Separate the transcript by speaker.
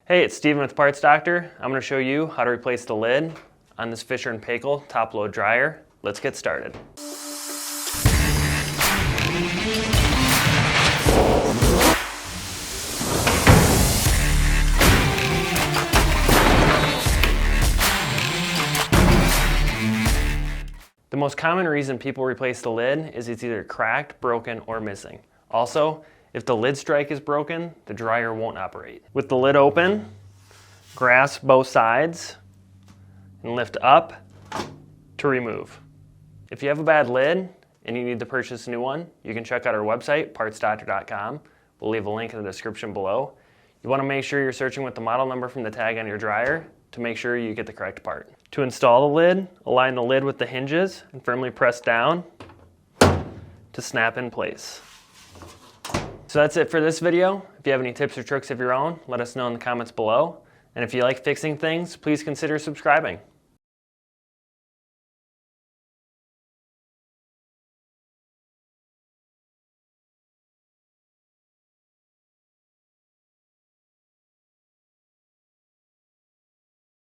Speaker 1: Hey, it's Steven with Parts Doctor. I'm going to show you how to replace the lid on this Fisher Paykel top load dryer. Let's get started. The most common reason people replace the lid is it's either cracked, broken, or missing. Also, if the lid strike is broken, the dryer won't operate. With the lid open, grasp both sides and lift up to remove. If you have a bad lid and you need to purchase a new one, you can check out our website, partsdoctor.com. We'll leave a link in the description below. You want to make sure you're searching with the model number from the tag on your dryer to make sure you get the correct part. To install the lid, align the lid with the hinges and firmly press down to snap in place. So that's it for this video. If you have any tips or tricks of your own, let us know in the comments below. And if you like fixing things, please consider subscribing.